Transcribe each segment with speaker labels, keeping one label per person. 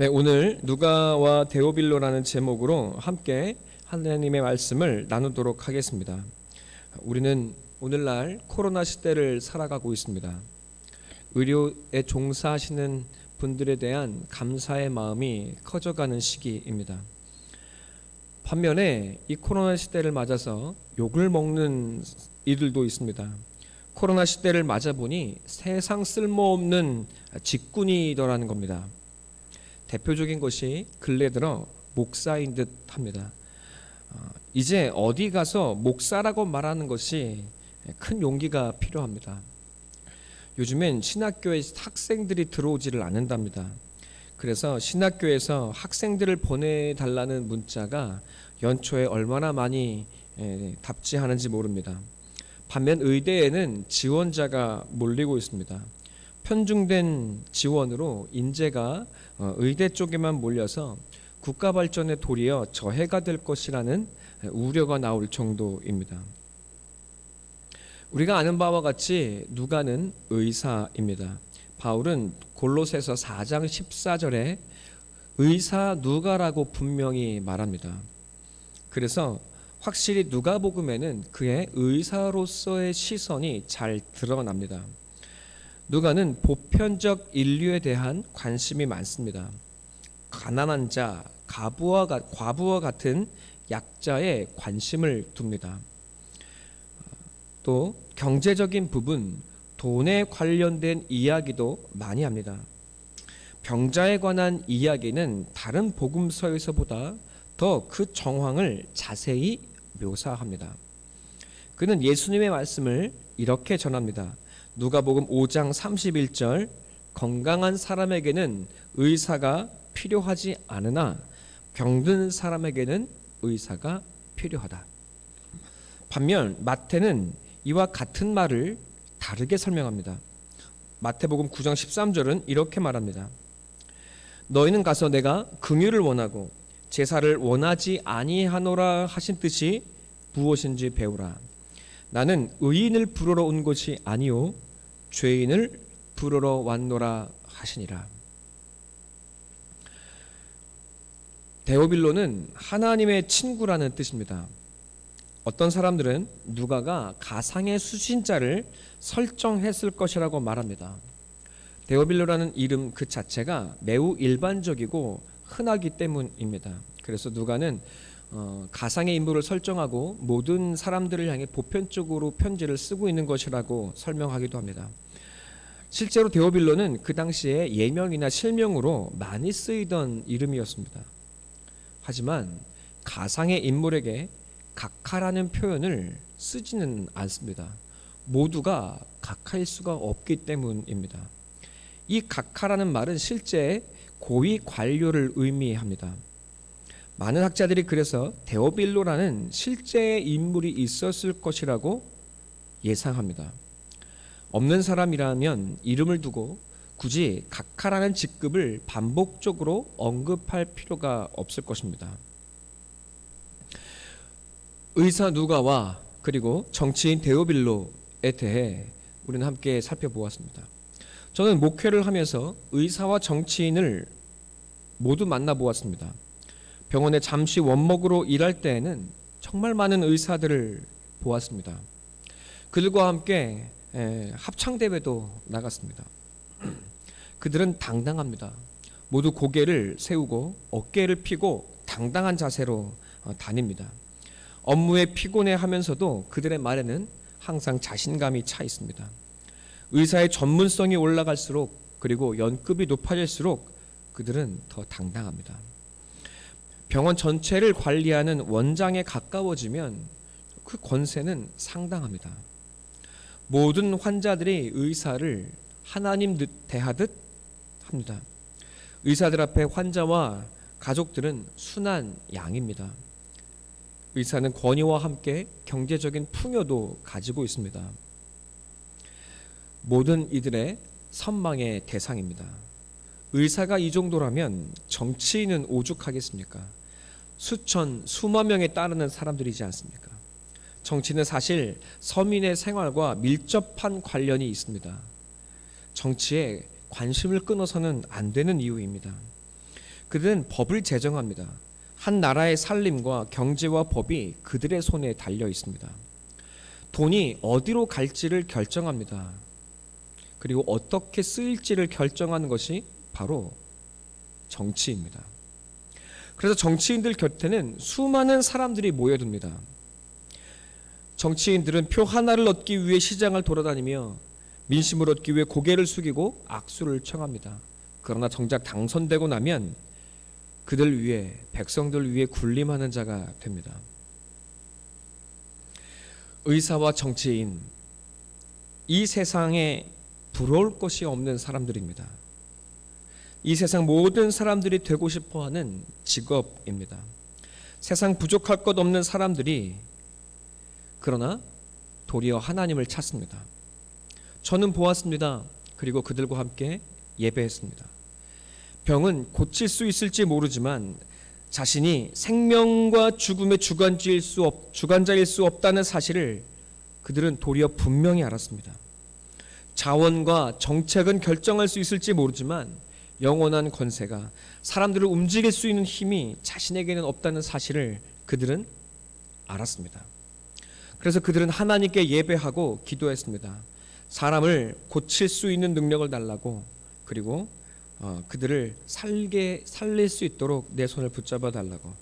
Speaker 1: 네, 오늘 누가와 데오빌로라는 제목으로 함께 하나님의 말씀을 나누도록 하겠습니다. 우리는 오늘날 코로나 시대를 살아가고 있습니다. 의료에 종사하시는 분들에 대한 감사의 마음이 커져가는 시기입니다. 반면에 이 코로나 시대를 맞아서 욕을 먹는 이들도 있습니다. 코로나 시대를 맞아보니 세상 쓸모없는 직군이더라는 겁니다. 대표적인 것이 근래 들어 목사인 듯 합니다. 이제 어디 가서 목사라고 말하는 것이 큰 용기가 필요합니다. 요즘엔 신학교에 학생들이 들어오지를 않는답니다. 그래서 신학교에서 학생들을 보내달라는 문자가 연초에 얼마나 많이 답지하는지 모릅니다. 반면 의대에는 지원자가 몰리고 있습니다. 편중된 지원으로 인재가 의대 쪽에만 몰려서 국가 발전에 도리어 저해가 될 것이라는 우려가 나올 정도입니다. 우리가 아는 바와 같이 누가는 의사입니다. 바울은 골로새서 4장 14절에 의사 누가라고 분명히 말합니다. 그래서 확실히 누가복음에는 그의 의사로서의 시선이 잘 드러납니다. 누가는 보편적 인류에 대한 관심이 많습니다. 가난한 자, 과부와 같은 약자에 관심을 둡니다. 또 경제적인 부분, 돈에 관련된 이야기도 많이 합니다. 병자에 관한 이야기는 다른 복음서에서보다 더 그 정황을 자세히 묘사합니다. 그는 예수님의 말씀을 이렇게 전합니다. 누가복음 5장 31절 건강한 사람에게는 의사가 필요하지 않으나 병든 사람에게는 의사가 필요하다. 반면 마태는 이와 같은 말을 다르게 설명합니다. 마태복음 9장 13절은 이렇게 말합니다. 너희는 가서 내가 긍휼을 원하고 제사를 원하지 아니하노라 하신 뜻이 무엇인지 배우라. 나는 의인을 부르러 온 것이 아니요 죄인을 부르러 왔노라 하시니라. 데오빌로는 하나님의 친구라는 뜻입니다. 어떤 사람들은 누가가 가상의 수신자를 설정했을 것이라고 말합니다. 데오빌로라는 이름 그 자체가 매우 일반적이고 흔하기 때문입니다. 그래서 누가는 가상의 인물을 설정하고 모든 사람들을 향해 보편적으로 편지를 쓰고 있는 것이라고 설명하기도 합니다. 실제로 데오빌로는 그 당시에 예명이나 실명으로 많이 쓰이던 이름이었습니다. 하지만 가상의 인물에게 각하라는 표현을 쓰지는 않습니다. 모두가 각하일 수가 없기 때문입니다. 이 각하라는 말은 실제 고위 관료를 의미합니다. 많은 학자들이 그래서 데오빌로라는 실제의 인물이 있었을 것이라고 예상합니다. 없는 사람이라면 이름을 두고 굳이 각하라는 직급을 반복적으로 언급할 필요가 없을 것입니다. 의사 누가와 그리고 정치인 데오빌로에 대해 우리는 함께 살펴보았습니다. 저는 목회를 하면서 의사와 정치인을 모두 만나보았습니다. 병원에 잠시 원목으로 일할 때에는 정말 많은 의사들을 보았습니다. 그들과 함께 합창대회도 나갔습니다. 그들은 당당합니다. 모두 고개를 세우고 어깨를 펴고 당당한 자세로 다닙니다. 업무에 피곤해하면서도 그들의 말에는 항상 자신감이 차 있습니다. 의사의 전문성이 올라갈수록 그리고 연급이 높아질수록 그들은 더 당당합니다. 병원 전체를 관리하는 원장에 가까워지면 그 권세는 상당합니다. 모든 환자들이 의사를 하나님 대하듯 합니다. 의사들 앞에 환자와 가족들은 순한 양입니다. 의사는 권위와 함께 경제적인 풍요도 가지고 있습니다. 모든 이들의 선망의 대상입니다. 의사가 이 정도라면 정치인은 오죽하겠습니까? 수만 명에 따르는 사람들이지 않습니까? 정치는 사실 서민의 생활과 밀접한 관련이 있습니다. 정치에 관심을 끊어서는 안 되는 이유입니다. 그들은 법을 제정합니다. 한 나라의 살림과 경제와 법이 그들의 손에 달려 있습니다. 돈이 어디로 갈지를 결정합니다. 그리고 어떻게 쓰일지를 결정하는 것이 바로 정치입니다. 그래서 정치인들 곁에는 수많은 사람들이 모여듭니다. 정치인들은 표 하나를 얻기 위해 시장을 돌아다니며 민심을 얻기 위해 고개를 숙이고 악수를 청합니다. 그러나 정작 당선되고 나면 그들 위해, 백성들 위해 군림하는 자가 됩니다. 의사와 정치인, 이 세상에 부러울 것이 없는 사람들입니다. 이 세상 모든 사람들이 되고 싶어하는 직업입니다. 세상 부족할 것 없는 사람들이 그러나 도리어 하나님을 찾습니다. 저는 보았습니다. 그리고 그들과 함께 예배했습니다. 병은 고칠 수 있을지 모르지만 자신이 생명과 죽음의 주관자일 수 없다는 사실을 그들은 도리어 분명히 알았습니다. 자원과 정책은 결정할 수 있을지 모르지만 영원한 권세가, 사람들을 움직일 수 있는 힘이 자신에게는 없다는 사실을 그들은 알았습니다. 그래서 그들은 하나님께 예배하고 기도했습니다. 사람을 고칠 수 있는 능력을 달라고, 그리고 그들을 살릴 수 있도록 내 손을 붙잡아 달라고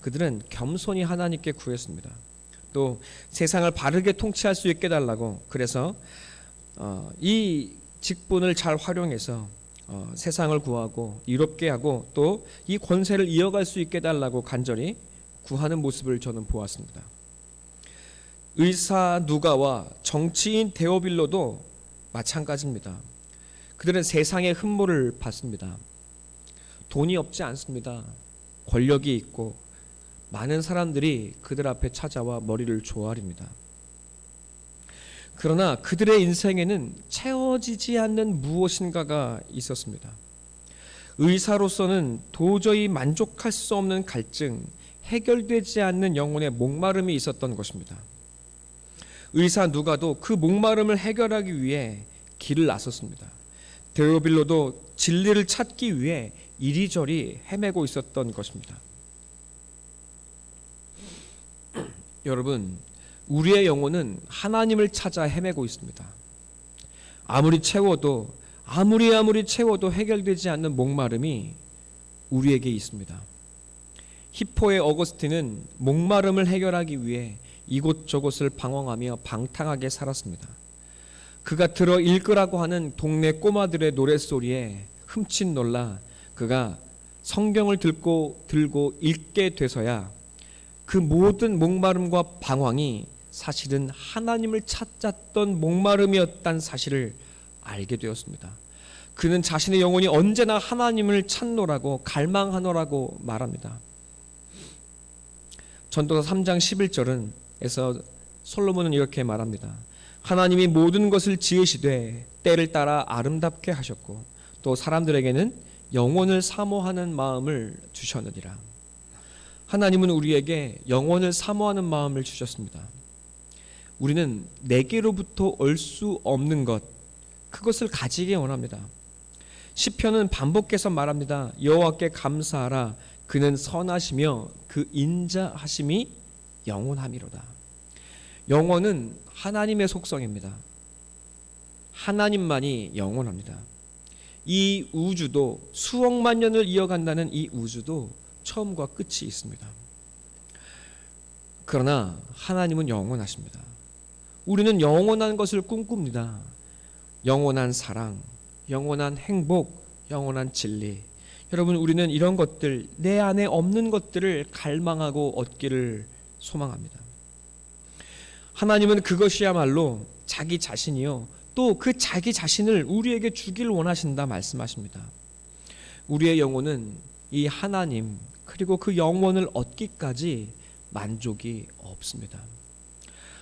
Speaker 1: 그들은 겸손히 하나님께 구했습니다. 또 세상을 바르게 통치할 수 있게 달라고, 그래서 이 직분을 잘 활용해서 세상을 구하고 이롭게 하고 또 이 권세를 이어갈 수 있게 달라고 간절히 구하는 모습을 저는 보았습니다. 의사 누가와 정치인 데오빌로도 마찬가지입니다. 그들은 세상의 흠모를 받습니다. 돈이 없지 않습니다. 권력이 있고 많은 사람들이 그들 앞에 찾아와 머리를 조아립니다. 그러나 그들의 인생에는 채워지지 않는 무엇인가가 있었습니다. 의사로서는 도저히 만족할 수 없는 갈증, 해결되지 않는 영혼의 목마름이 있었던 것입니다. 의사 누가도 그 목마름을 해결하기 위해 길을 나섰습니다. 데오빌로도 진리를 찾기 위해 이리저리 헤매고 있었던 것입니다. 여러분, 우리의 영혼은 하나님을 찾아 헤매고 있습니다. 아무리 채워도 해결되지 않는 목마름이 우리에게 있습니다. 히포의 어거스틴은 목마름을 해결하기 위해 이곳저곳을 방황하며 방탕하게 살았습니다. 그가 들어 읽으라고 하는 동네 꼬마들의 노랫소리에 흠칫 놀라 그가 성경을 들고 읽게 돼서야 그 모든 목마름과 방황이 사실은 하나님을 찾았던 목마름이었다는 사실을 알게 되었습니다. 그는 자신의 영혼이 언제나 하나님을 찾노라고 갈망하노라고 말합니다. 전도서 3장 11절에서 솔로몬은 이렇게 말합니다. 하나님이 모든 것을 지으시되 때를 따라 아름답게 하셨고 또 사람들에게는 영원을 사모하는 마음을 주셨느니라. 하나님은 우리에게 영원을 사모하는 마음을 주셨습니다. 우리는 내게로부터 올 수 없는 것, 그것을 가지기 원합니다. 시편은 반복해서 말합니다. 여호와께 감사하라. 그는 선하시며 그 인자하심이 영원함이로다. 영원은 하나님의 속성입니다. 하나님만이 영원합니다. 이 우주도 수억만 년을 이어간다는 이 우주도 처음과 끝이 있습니다. 그러나 하나님은 영원하십니다. 우리는 영원한 것을 꿈꿉니다. 영원한 사랑, 영원한 행복, 영원한 진리. 여러분, 우리는 이런 것들, 내 안에 없는 것들을 갈망하고 얻기를 소망합니다. 하나님은 그것이야말로 자기 자신이요 또 그 자기 자신을 우리에게 주길 원하신다 말씀하십니다. 우리의 영혼은 이 하나님 그리고 그 영원을 얻기까지 만족이 없습니다.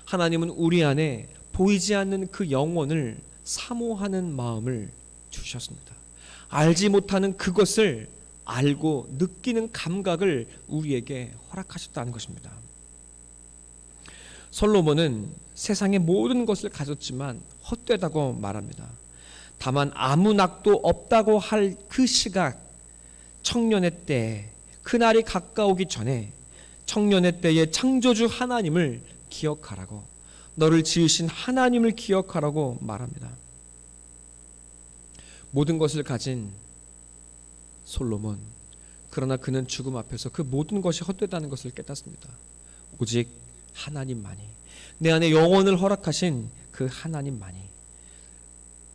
Speaker 1: 하나님은 우리 안에 보이지 않는 그 영원을 사모하는 마음을 주셨습니다. 알지 못하는 그것을 알고 느끼는 감각을 우리에게 허락하셨다는 것입니다. 솔로몬은 세상의 모든 것을 가졌지만 헛되다고 말합니다. 다만 아무 낙도 없다고 할 그 시각, 청년의 때, 그날이 가까우기 전에 청년의 때에 창조주 하나님을 기억하라고, 너를 지으신 하나님을 기억하라고 말합니다. 모든 것을 가진 솔로몬, 그러나 그는 죽음 앞에서 그 모든 것이 헛되다는 것을 깨닫습니다. 오직 하나님만이, 내 안에 영혼을 허락하신 그 하나님만이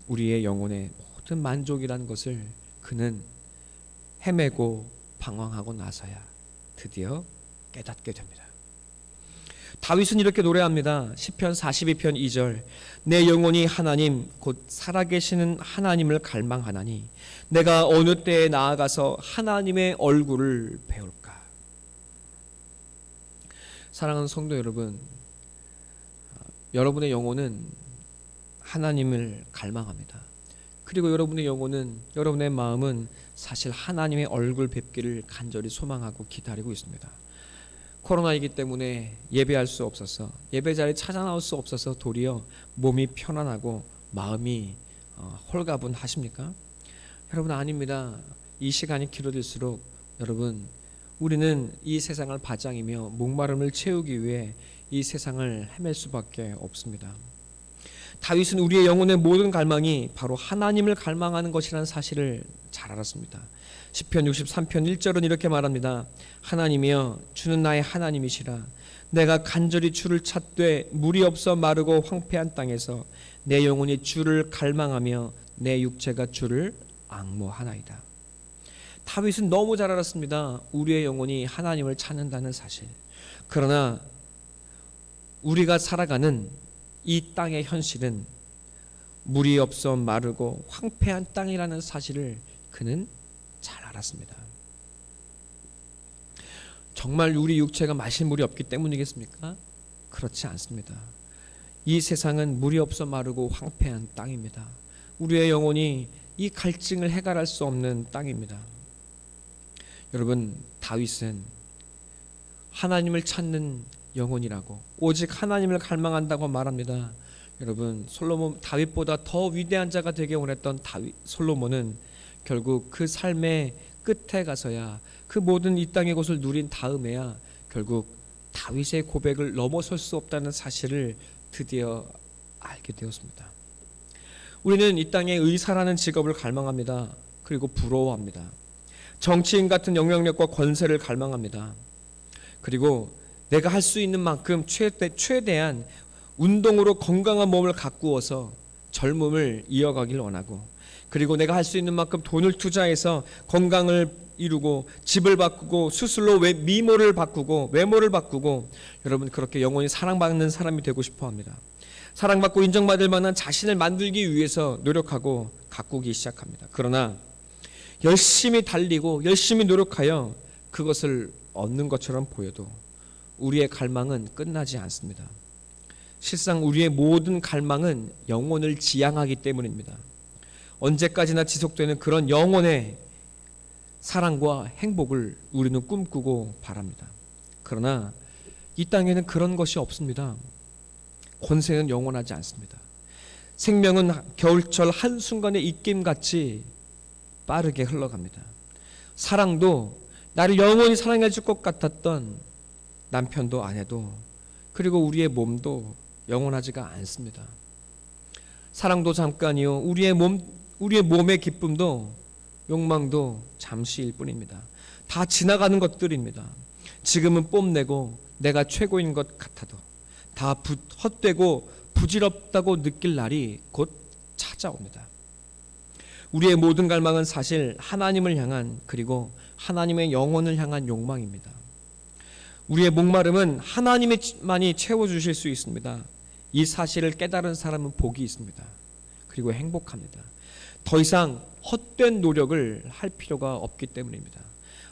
Speaker 1: 우리의 영혼의 모든 만족이라는 것을 그는 헤매고 방황하고 나서야 드디어 깨닫게 됩니다. 다윗은 이렇게 노래합니다. 시편 42편 2절, 내 영혼이 하나님 곧 살아계시는 하나님을 갈망하나니 내가 어느 때에 나아가서 하나님의 얼굴을 배울까. 사랑하는 성도 여러분, 여러분의 영혼은 하나님을 갈망합니다. 그리고 여러분의 영혼은, 여러분의 마음은 사실 하나님의 얼굴 뵙기를 간절히 소망하고 기다리고 있습니다. 코로나이기 때문에 예배할 수 없어서, 예배 자리에 찾아 나올 수 없어서 도리어 몸이 편안하고 마음이 홀가분하십니까? 여러분, 아닙니다. 이 시간이 길어질수록 여러분, 우리는 이 세상을 바장이며 목마름을 채우기 위해 이 세상을 헤맬 수밖에 없습니다. 다윗은 우리의 영혼의 모든 갈망이 바로 하나님을 갈망하는 것이라는 사실을 잘 알았습니다. 시편 63편 1절은 이렇게 말합니다. 하나님이여 주는 나의 하나님이시라. 내가 간절히 주를 찾되 물이 없어 마르고 황폐한 땅에서 내 영혼이 주를 갈망하며 내 육체가 주를 앙모하나이다. 다윗은 너무 잘 알았습니다. 우리의 영혼이 하나님을 찾는다는 사실. 그러나 우리가 살아가는 이 땅의 현실은 물이 없어 마르고 황폐한 땅이라는 사실을 그는 잘 알았습니다. 정말 우리 육체가 마실 물이 없기 때문이겠습니까? 그렇지 않습니다. 이 세상은 물이 없어 마르고 황폐한 땅입니다. 우리의 영혼이 이 갈증을 해결할 수 없는 땅입니다. 여러분, 다윗은 하나님을 찾는 영혼이라고, 오직 하나님을 갈망한다고 말합니다. 여러분, 솔로몬, 다윗보다 더 위대한 자가 되기 원했던 솔로몬은 결국 그 삶의 끝에 가서야, 그 모든 이 땅의 것을 누린 다음에야 결국 다윗의 고백을 넘어설 수 없다는 사실을 드디어 알게 되었습니다. 우리는 이 땅의 의사라는 직업을 갈망합니다. 그리고 부러워합니다. 정치인 같은 영향력과 권세를 갈망합니다. 그리고 내가 할 수 있는 만큼 최대한 운동으로 건강한 몸을 가꾸어서 젊음을 이어가길 원하고, 그리고 내가 할 수 있는 만큼 돈을 투자해서 건강을 이루고 집을 바꾸고 수술로 미모를 바꾸고 외모를 바꾸고, 여러분, 그렇게 영원히 사랑받는 사람이 되고 싶어 합니다. 사랑받고 인정받을 만한 자신을 만들기 위해서 노력하고 가꾸기 시작합니다. 그러나 열심히 달리고 열심히 노력하여 그것을 얻는 것처럼 보여도 우리의 갈망은 끝나지 않습니다. 실상 우리의 모든 갈망은 영혼을 지향하기 때문입니다. 언제까지나 지속되는 그런 영혼의 사랑과 행복을 우리는 꿈꾸고 바랍니다. 그러나 이 땅에는 그런 것이 없습니다. 권세는 영원하지 않습니다. 생명은 겨울철 한순간의 입김같이 빠르게 흘러갑니다. 사랑도 나를 영원히 사랑해 줄 것 같았던 남편도 아내도, 그리고 우리의 몸도 영원하지가 않습니다. 사랑도 잠깐이요, 우리의 몸의 기쁨도 욕망도 잠시일 뿐입니다. 다 지나가는 것들입니다. 지금은 뽐내고 내가 최고인 것 같아도 다 헛되고 부질없다고 느낄 날이 곧 찾아옵니다. 우리의 모든 갈망은 사실 하나님을 향한, 그리고 하나님의 영혼을 향한 욕망입니다. 우리의 목마름은 하나님만이 채워주실 수 있습니다. 이 사실을 깨달은 사람은 복이 있습니다. 그리고 행복합니다. 더 이상 헛된 노력을 할 필요가 없기 때문입니다.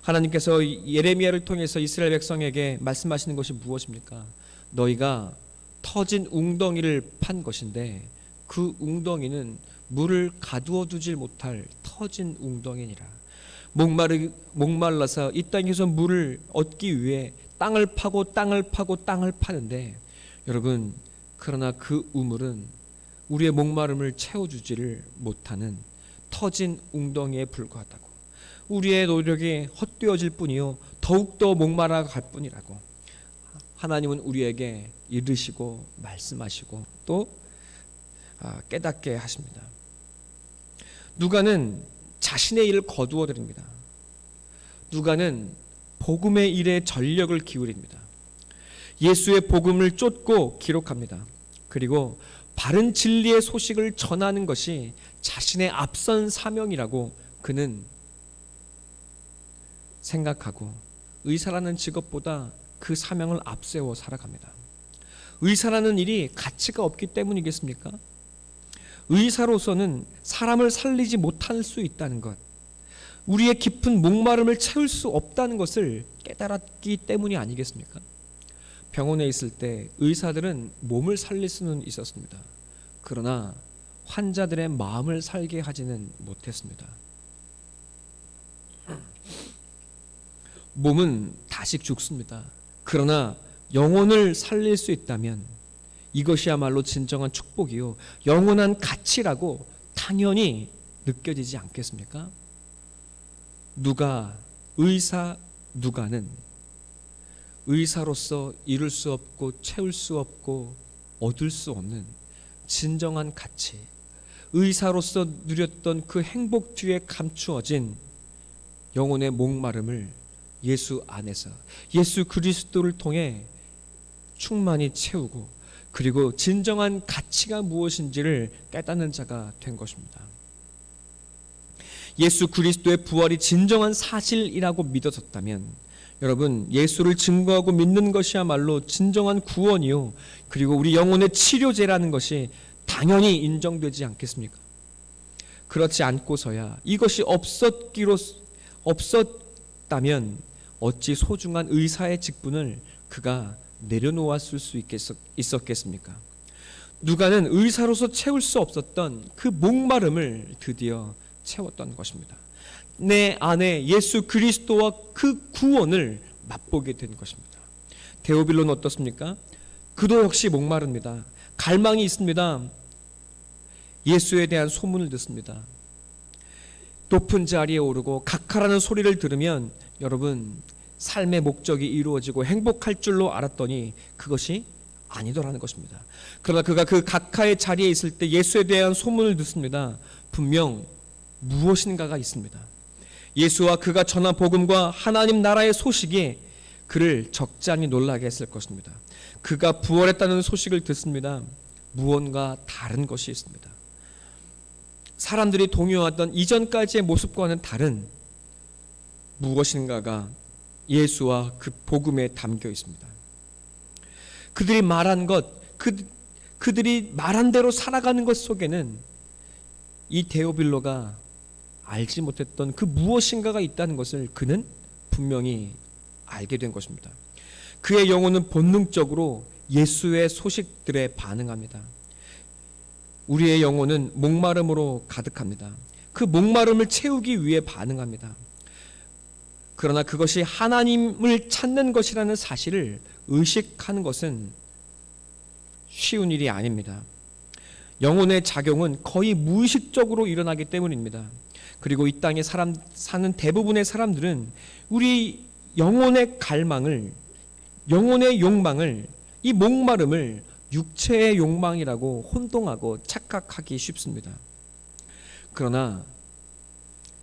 Speaker 1: 하나님께서 예레미야를 통해서 이스라엘 백성에게 말씀하시는 것이 무엇입니까? 너희가 터진 웅덩이를 판 것인데 그 웅덩이는 물을 가두어 두질 못할 터진 웅덩이니라. 목말라서 이 땅에서 물을 얻기 위해 땅을 파고 땅을 파고 땅을 파는데, 여러분, 그러나 그 우물은 우리의 목마름을 채워주지를 못하는 터진 웅덩이에 불과하다고. 우리의 노력이 헛되어질 뿐이요 더욱더 목마라 갈 뿐이라고 하나님은 우리에게 이르시고 말씀하시고 또 깨닫게 하십니다. 누가는 자신의 일을 거두어 드립니다. 누가는 복음의 일에 전력을 기울입니다. 예수의 복음을 쫓고 기록합니다. 그리고 바른 진리의 소식을 전하는 것이 자신의 앞선 사명이라고 그는 생각하고 의사라는 직업보다 그 사명을 앞세워 살아갑니다. 의사라는 일이 가치가 없기 때문이겠습니까? 의사로서는 사람을 살리지 못할 수 있다는 것, 우리의 깊은 목마름을 채울 수 없다는 것을 깨달았기 때문이 아니겠습니까? 병원에 있을 때 의사들은 몸을 살릴 수는 있었습니다. 그러나 환자들의 마음을 살게 하지는 못했습니다. 몸은 다시 죽습니다. 그러나 영혼을 살릴 수 있다면 이것이야말로 진정한 축복이요 영원한 가치라고 당연히 느껴지지 않겠습니까? 누가는 의사로서 이룰 수 없고 채울 수 없고 얻을 수 없는 진정한 가치, 의사로서 누렸던 그 행복 뒤에 감추어진 영혼의 목마름을 예수 안에서 예수 그리스도를 통해 충만히 채우고 그리고 진정한 가치가 무엇인지를 깨닫는 자가 된 것입니다. 예수 그리스도의 부활이 진정한 사실이라고 믿어졌다면 여러분 예수를 증거하고 믿는 것이야말로 진정한 구원이요 그리고 우리 영혼의 치료제라는 것이 당연히 인정되지 않겠습니까? 그렇지 않고서야 이것이 없었다면 어찌 소중한 의사의 직분을 그가 내려놓았을 수 있었겠습니까? 누가는 의사로서 채울 수 없었던 그 목마름을 드디어 채웠던 것입니다. 내 안에 예수 그리스도와 그 구원을 맛보게 된 것입니다. 데오빌로는 어떻습니까? 그도 역시 목마릅니다. 갈망이 있습니다. 예수에 대한 소문을 듣습니다. 높은 자리에 오르고 각하라는 소리를 들으면 여러분 삶의 목적이 이루어지고 행복할 줄로 알았더니 그것이 아니더라는 것입니다. 그러나 그가 그 각하의 자리에 있을 때 예수에 대한 소문을 듣습니다. 분명 무엇인가가 있습니다. 예수와 그가 전한 복음과 하나님 나라의 소식이 그를 적잖이 놀라게 했을 것입니다. 그가 부활했다는 소식을 듣습니다. 무언가 다른 것이 있습니다. 사람들이 동요하던 이전까지의 모습과는 다른 무엇인가가 예수와 그 복음에 담겨 있습니다. 그들이 말한 것, 그들이 말한 대로 살아가는 것 속에는 이 데오빌로가 알지 못했던 그 무엇인가가 있다는 것을 그는 분명히 알게 된 것입니다. 그의 영혼은 본능적으로 예수의 소식들에 반응합니다. 우리의 영혼은 목마름으로 가득합니다. 그 목마름을 채우기 위해 반응합니다. 그러나 그것이 하나님을 찾는 것이라는 사실을 의식하는 것은 쉬운 일이 아닙니다. 영혼의 작용은 거의 무의식적으로 일어나기 때문입니다. 그리고 이 땅에 사는 대부분의 사람들은 우리 영혼의 갈망을, 영혼의 욕망을, 이 목마름을 육체의 욕망이라고 혼동하고 착각하기 쉽습니다. 그러나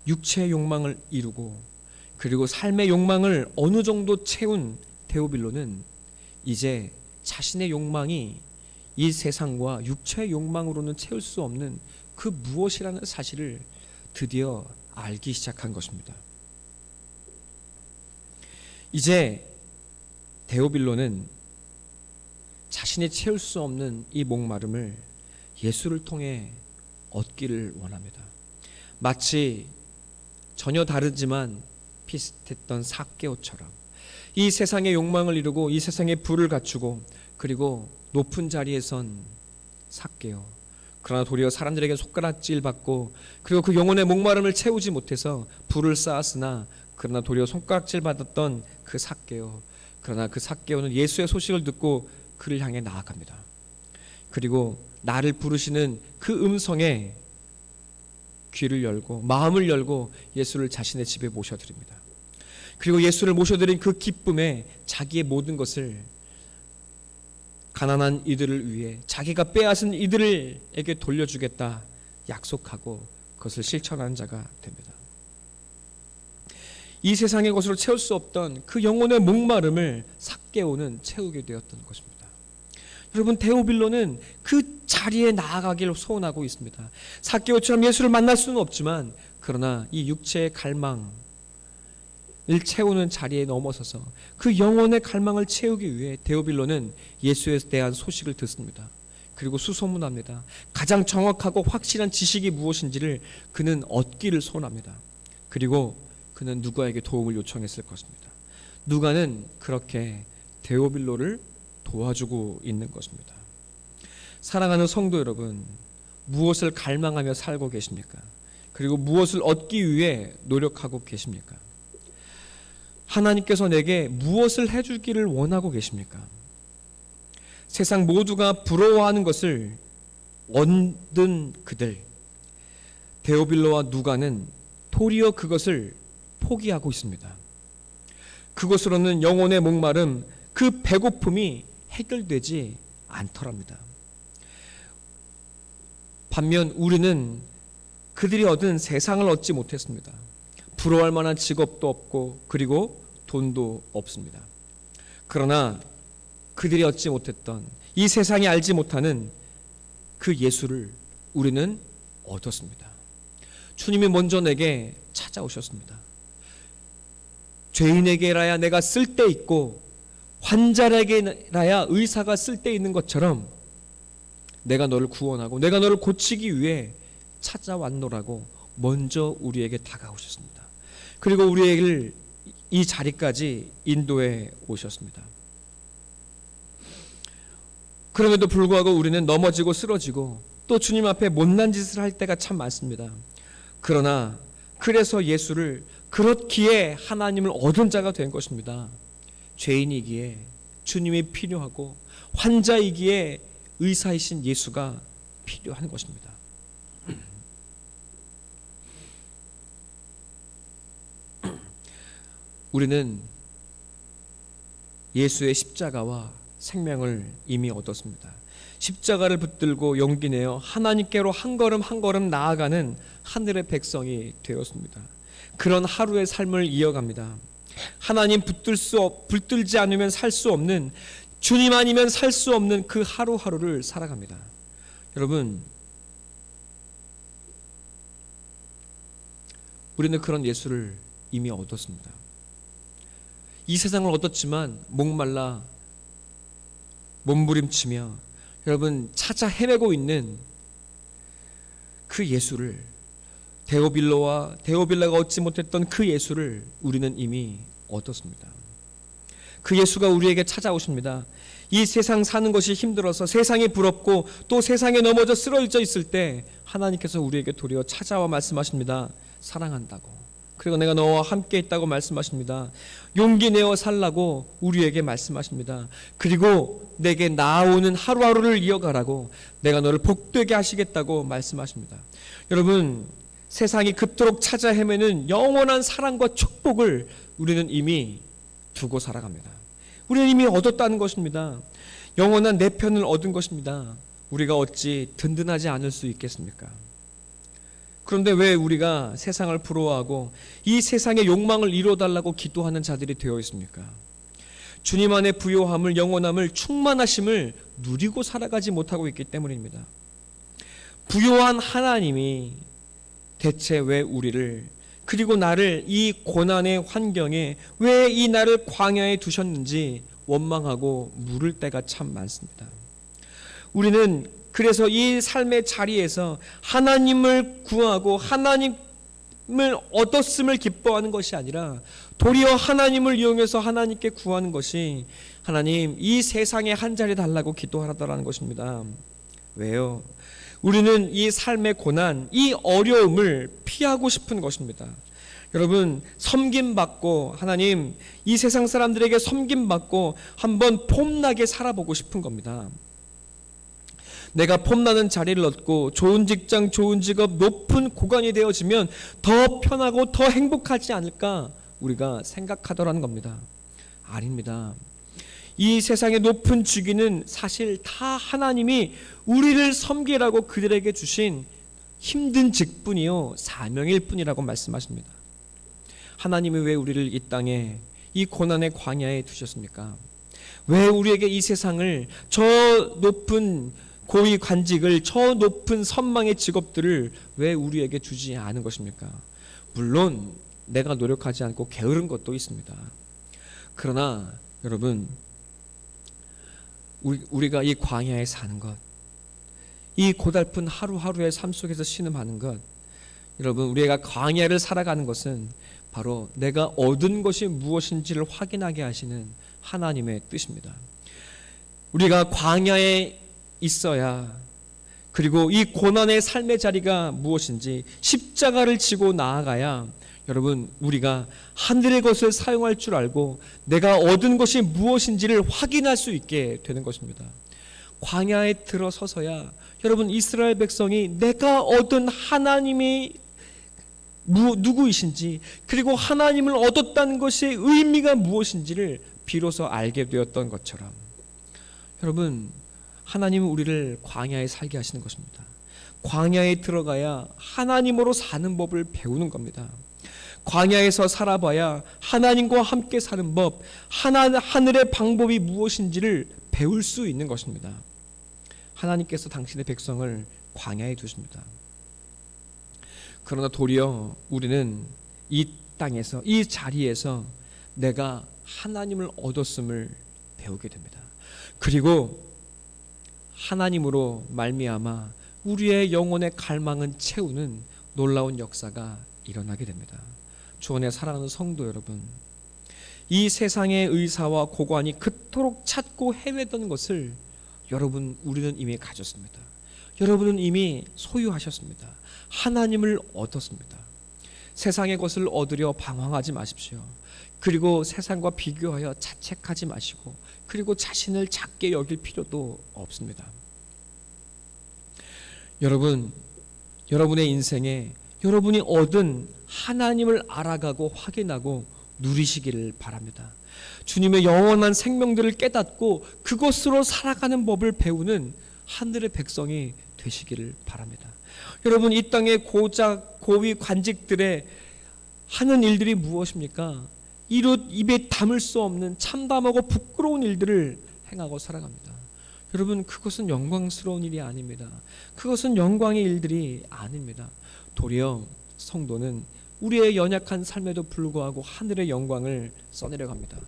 Speaker 1: 육체의 욕망을 이루고 그리고 삶의 욕망을 어느 정도 채운 데오빌로는 이제 자신의 욕망이 이 세상과 육체의 욕망으로는 채울 수 없는 그 무엇이라는 사실을 드디어 알기 시작한 것입니다. 이제 데오빌로는 자신이 채울 수 없는 이 목마름을 예수를 통해 얻기를 원합니다. 마치 전혀 다르지만 비슷했던 삭개오처럼 이 세상의 욕망을 이루고 이 세상의 부를 갖추고 그리고 높은 자리에 선 삭개오, 그러나 도리어 사람들에게 손가락질 받고 그리고 그 영혼의 목마름을 채우지 못해서 부를 쌓았으나 그러나 도리어 손가락질 받았던 그 삭개오, 그러나 그 삭개오는 예수의 소식을 듣고 그를 향해 나아갑니다. 그리고 나를 부르시는 그 음성에 귀를 열고 마음을 열고 예수를 자신의 집에 모셔드립니다. 그리고 예수를 모셔드린 그 기쁨에 자기의 모든 것을 가난한 이들을 위해 자기가 빼앗은 이들에게 돌려주겠다 약속하고 그것을 실천하는 자가 됩니다. 이 세상의 것으로 채울 수 없던 그 영혼의 목마름을 삭개오는 채우게 되었던 것입니다. 여러분, 데오빌로는 그 자리에 나아가기를 소원하고 있습니다. 삭개오처럼 예수를 만날 수는 없지만 그러나 이 육체의 갈망을 채우는 자리에 넘어서서 그 영혼의 갈망을 채우기 위해 데오빌로는 예수에 대한 소식을 듣습니다. 그리고 수소문합니다. 가장 정확하고 확실한 지식이 무엇인지를 그는 얻기를 소원합니다. 그리고 그는 누가에게 도움을 요청했을 것입니다. 누가는 그렇게 데오빌로를 도와주고 있는 것입니다. 사랑하는 성도 여러분, 무엇을 갈망하며 살고 계십니까? 그리고 무엇을 얻기 위해 노력하고 계십니까? 하나님께서 내게 무엇을 해주기를 원하고 계십니까? 세상 모두가 부러워하는 것을 얻은 그들, 데오빌로와 누가는 도리어 그것을 포기하고 있습니다. 그것으로는 영혼의 목마름, 그 배고픔이 해결되지 않더랍니다. 반면 우리는 그들이 얻은 세상을 얻지 못했습니다. 부러워할 만한 직업도 없고 그리고 돈도 없습니다. 그러나 그들이 얻지 못했던, 이 세상이 알지 못하는 그 예수를 우리는 얻었습니다. 주님이 먼저 내게 찾아오셨습니다. 죄인에게라야 내가 쓸데있고 환자에게라야 의사가 쓸데있는 것처럼 내가 너를 구원하고 내가 너를 고치기 위해 찾아왔노라고 먼저 우리에게 다가오셨습니다. 그리고 우리에게 이 자리까지 인도해 오셨습니다. 그럼에도 불구하고 우리는 넘어지고 쓰러지고 또 주님 앞에 못난 짓을 할 때가 참 많습니다. 그러나 그래서 예수를, 그렇기에 하나님을 얻은 자가 된 것입니다. 죄인이기에 주님이 필요하고 환자이기에 의사이신 예수가 필요한 것입니다. 우리는 예수의 십자가와 생명을 이미 얻었습니다. 십자가를 붙들고 용기 내어 하나님께로 한 걸음 한 걸음 나아가는 하늘의 백성이 되었습니다. 그런 하루의 삶을 이어갑니다. 하나님 붙들지 않으면 살 수 없는, 주님 아니면 살 수 없는 그 하루하루를 살아갑니다. 여러분, 우리는 그런 예수를 이미 얻었습니다. 이 세상을 얻었지만 목말라 몸부림치며 여러분 찾아 헤매고 있는 그 예수를, 데오빌라가 얻지 못했던 그 예수를 우리는 이미 얻었습니다. 그 예수가 우리에게 찾아오십니다. 이 세상 사는 것이 힘들어서, 세상이 부럽고 또 세상에 넘어져 쓰러져 있을 때 하나님께서 우리에게 도리어 찾아와 말씀하십니다. 사랑한다고, 그리고 내가 너와 함께 있다고 말씀하십니다. 용기 내어 살라고 우리에게 말씀하십니다. 그리고 내게 나아오는 하루하루를 이어가라고, 내가 너를 복되게 하시겠다고 말씀하십니다. 여러분, 세상이 그토록 찾아 헤매는 영원한 사랑과 축복을 우리는 이미 두고 살아갑니다. 우리는 이미 얻었다는 것입니다. 영원한 내 편을 얻은 것입니다. 우리가 어찌 든든하지 않을 수 있겠습니까? 그런데 왜 우리가 세상을 부러워하고 이 세상의 욕망을 이루어달라고 기도하는 자들이 되어 있습니까? 주님 안의 부요함을, 영원함을, 충만하심을 누리고 살아가지 못하고 있기 때문입니다. 부요한 하나님이 대체 왜 우리를, 그리고 나를 이 고난의 환경에 왜 이 나를 광야에 두셨는지 원망하고 물을 때가 참 많습니다. 우리는 그래서 이 삶의 자리에서 하나님을 구하고 하나님을 얻었음을 기뻐하는 것이 아니라 도리어 하나님을 이용해서 하나님께 구하는 것이, 하나님 이 세상에 한 자리 달라고 기도하라는 것입니다. 왜요? 우리는 이 삶의 고난, 이 어려움을 피하고 싶은 것입니다. 여러분, 섬김받고, 하나님 이 세상 사람들에게 섬김받고 한번 폼나게 살아보고 싶은 겁니다. 내가 폼나는 자리를 얻고 좋은 직장, 좋은 직업, 높은 고관이 되어지면 더 편하고 더 행복하지 않을까 우리가 생각하더라는 겁니다. 아닙니다. 이 세상의 높은 주기는 사실 다 하나님이 우리를 섬기라고 그들에게 주신 힘든 직분이요 사명일 뿐이라고 말씀하십니다. 하나님이 왜 우리를 이 땅에 이 고난의 광야에 두셨습니까? 왜 우리에게 이 세상을, 저 높은 고위 관직을, 저 높은 선망의 직업들을 왜 우리에게 주지 않은 것입니까? 물론 내가 노력하지 않고 게으른 것도 있습니다. 그러나 여러분, 우리가 이 광야에 사는 것, 이 고달픈 하루하루의 삶 속에서 신음하는 것, 여러분, 우리가 광야를 살아가는 것은 바로 내가 얻은 것이 무엇인지를 확인하게 하시는 하나님의 뜻입니다. 우리가 광야에 있어야, 그리고 이 고난의 삶의 자리가 무엇인지 십자가를 지고 나아가야 여러분, 우리가 하늘의 것을 사용할 줄 알고 내가 얻은 것이 무엇인지를 확인할 수 있게 되는 것입니다. 광야에 들어서서야 여러분, 이스라엘 백성이 내가 얻은 하나님이 누구이신지, 그리고 하나님을 얻었다는 것의 의미가 무엇인지를 비로소 알게 되었던 것처럼, 여러분, 하나님은 우리를 광야에 살게 하시는 것입니다. 광야에 들어가야 하나님으로 사는 법을 배우는 겁니다. 광야에서 살아봐야 하나님과 함께 사는 법, 하늘의 방법이 무엇인지를 배울 수 있는 것입니다. 하나님께서 당신의 백성을 광야에 두십니다. 그러나 도리어 우리는 이 땅에서, 이 자리에서 내가 하나님을 얻었음을 배우게 됩니다. 그리고 하나님으로 말미암아 우리의 영혼의 갈망은 채우는 놀라운 역사가 일어나게 됩니다. 주 안에 사랑하는 성도 여러분, 이 세상의 의사와 고관이 그토록 찾고 헤매던 것을 우리는 이미 가졌습니다. 여러분은 이미 소유하셨습니다. 하나님을 얻었습니다. 세상의 것을 얻으려 방황하지 마십시오. 그리고 세상과 비교하여 자책하지 마시고, 그리고 자신을 작게 여길 필요도 없습니다. 여러분의 인생에 여러분이 얻은 하나님을 알아가고 확인하고 누리시기를 바랍니다. 주님의 영원한 생명들을 깨닫고 그것으로 살아가는 법을 배우는 하늘의 백성이 되시기를 바랍니다. 여러분, 이 땅의 고위 관직들의 하는 일들이 무엇입니까? 입에 담을 수 없는 참담하고 부끄러운 일들을 행하고 살아갑니다. 여러분, 그것은 영광스러운 일이 아닙니다. 그것은 영광의 일들이 아닙니다. 도리어 성도는 우리의 연약한 삶에도 불구하고 하늘의 영광을 써내려 갑니다.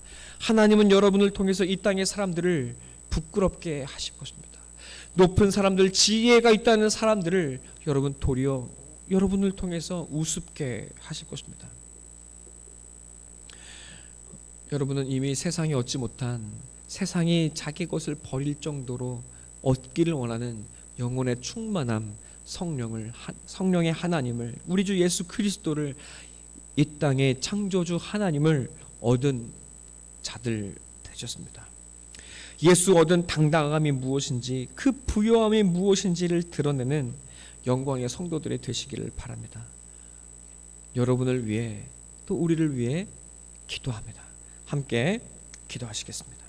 Speaker 1: 하나님은 여러분을 통해서 이 땅의 사람들을 부끄럽게 하실 것입니다. 높은 사람들, 지혜가 있다는 사람들을 도리어 여러분을 통해서 우습게 하실 것입니다. 여러분은 이미 세상이 얻지 못한, 세상이 자기 것을 버릴 정도로 얻기를 원하는 영혼의 충만함, 성령의 하나님을, 우리 주 예수 그리스도를, 이 땅의 창조주 하나님을 얻은 자들 되셨습니다. 예수 얻은 당당함이 무엇인지, 그 부요함이 무엇인지를 드러내는 영광의 성도들이 되시기를 바랍니다. 여러분을 위해, 또 우리를 위해 기도합니다. 함께 기도하시겠습니다.